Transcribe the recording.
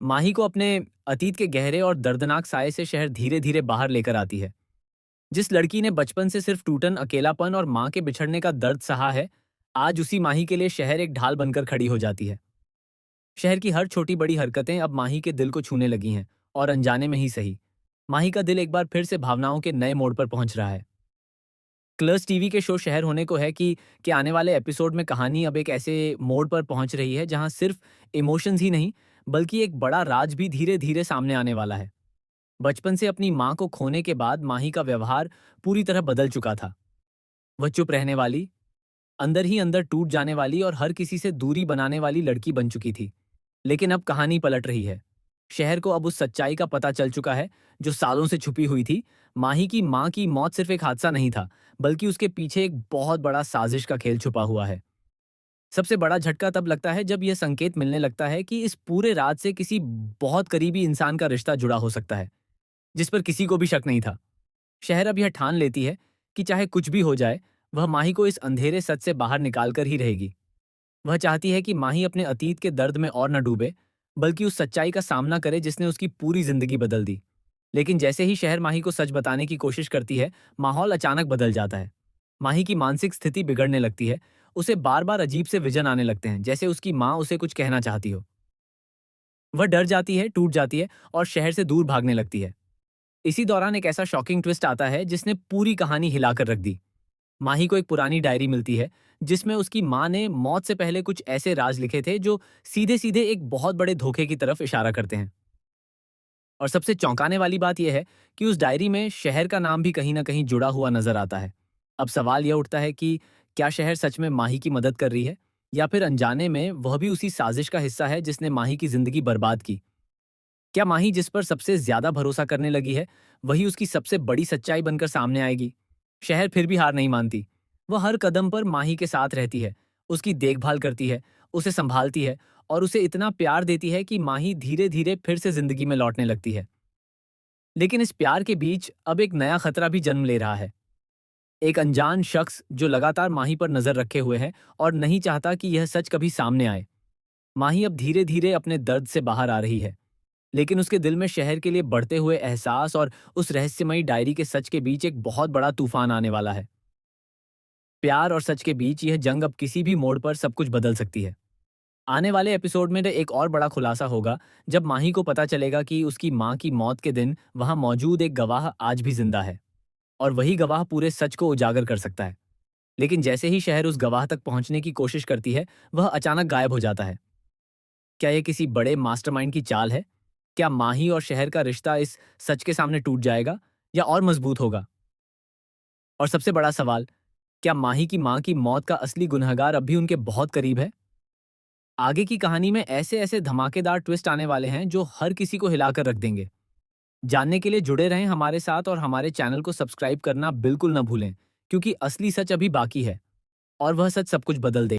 माही को अपने अतीत के गहरे और दर्दनाक साये से शहर धीरे धीरे बाहर लेकर आती है। जिस लड़की ने बचपन से सिर्फ टूटन, अकेलापन और माँ के बिछड़ने का दर्द सहा है, आज उसी माही के लिए शहर एक ढाल बनकर खड़ी हो जाती है। शहर की हर छोटी बड़ी हरकतें अब माही के दिल को छूने लगी हैं, और अनजाने में ही सही, माही का दिल एक बार फिर से भावनाओं के नए मोड़ पर पहुंच रहा है। क्लर्स टीवी के शो शहर होने को है कि आने वाले एपिसोड में कहानी अब एक ऐसे मोड़ पर पहुंच रही है जहां सिर्फ इमोशंस ही नहीं, बल्कि एक बड़ा राज भी धीरे धीरे सामने आने वाला है। बचपन से अपनी माँ को खोने के बाद माही का व्यवहार पूरी तरह बदल चुका था। वह चुप रहने वाली, अंदर ही अंदर टूट जाने वाली और हर किसी से दूरी बनाने वाली लड़की बन चुकी थी। लेकिन अब कहानी पलट रही है। शहर को अब उस सच्चाई का पता चल चुका है जो सालों से छुपी हुई थी। माही की माँ की मौत सिर्फ एक हादसा नहीं था, बल्कि उसके पीछे एक बहुत बड़ा साजिश का खेल छुपा हुआ है। सबसे बड़ा झटका तब लगता है जब यह संकेत मिलने लगता है कि इस पूरे राज से किसी बहुत करीबी इंसान का रिश्ता जुड़ा हो सकता है, जिस पर किसी को भी शक नहीं था। शहर अब यह ठान लेती है कि चाहे कुछ भी हो जाए, वह माही को इस अंधेरे सच से बाहर निकाल कर ही रहेगी। वह चाहती है कि माही अपने अतीत के दर्द में और न डूबे, बल्कि उस सच्चाई का सामना करे जिसने उसकी पूरी जिंदगी बदल दी। लेकिन जैसे ही शहर माही को सच बताने की कोशिश करती है, माहौल अचानक बदल जाता है। माही की मानसिक स्थिति बिगड़ने लगती है। उसे बार बार अजीब से विजन आने लगते हैं, जैसे उसकी माँ उसे कुछ कहना चाहती हो। वह डर जाती है, टूट जाती है और शहर से दूर भागने लगती है। इसी दौरान एक ऐसा शॉकिंग ट्विस्ट आता है जिसने पूरी कहानी हिलाकर रख दी। माही को एक पुरानी डायरी मिलती है, जिसमें उसकी माँ ने मौत से पहले कुछ ऐसे राज लिखे थे जो सीधे सीधे एक बहुत बड़े धोखे की तरफ इशारा करते हैं। और सबसे चौंकाने वाली बात यह है कि उस डायरी में शहर का नाम भी कहीं ना कहीं जुड़ा हुआ नजर आता है। अब सवाल यह उठता है कि क्या शहर सच में माही की मदद कर रही है, या फिर अनजाने में वह भी उसी साजिश का हिस्सा है जिसने माही की जिंदगी बर्बाद की। क्या माही जिस पर सबसे ज्यादा भरोसा करने लगी है, वही उसकी सबसे बड़ी सच्चाई बनकर सामने आएगी? शहर फिर भी हार नहीं मानती। वह हर कदम पर माही के साथ रहती है, उसकी देखभाल करती है, उसे संभालती है और उसे इतना प्यार देती है कि माही धीरे धीरे फिर से जिंदगी में लौटने लगती है। लेकिन इस प्यार के बीच अब एक नया खतरा भी जन्म ले रहा है। एक अनजान शख्स जो लगातार माही पर नजर रखे हुए है और नहीं चाहता कि यह सच कभी सामने आए। माही अब धीरे धीरे अपने दर्द से बाहर आ रही है, लेकिन उसके दिल में शहर के लिए बढ़ते हुए एहसास और उस रहस्यमयी डायरी के सच के बीच एक बहुत बड़ा तूफान आने वाला है। प्यार और सच के बीच यह जंग अब किसी भी मोड़ पर सब कुछ बदल सकती है। आने वाले एपिसोड में तो एक और बड़ा खुलासा होगा, जब माही को पता चलेगा कि उसकी माँ की मौत के दिन वहां मौजूद एक गवाह आज भी जिंदा है, और वही गवाह पूरे सच को उजागर कर सकता है। लेकिन जैसे ही शहर उस गवाह तक पहुंचने की कोशिश करती है, वह अचानक गायब हो जाता है। क्या यह किसी बड़े मास्टरमाइंड की चाल है? क्या माही और शहर का रिश्ता इस सच के सामने टूट जाएगा या और मजबूत होगा? और सबसे बड़ा सवाल, क्या माही की माँ की मौत का असली गुनहगार अब भी उनके बहुत करीब है? आगे की कहानी में ऐसे ऐसे धमाकेदार ट्विस्ट आने वाले हैं जो हर किसी को हिलाकर रख देंगे। जानने के लिए जुड़े रहें हमारे साथ और हमारे चैनल को सब्सक्राइब करना बिल्कुल न भूलें, क्योंकि असली सच अभी बाकी है और वह सच सब कुछ बदल देगा।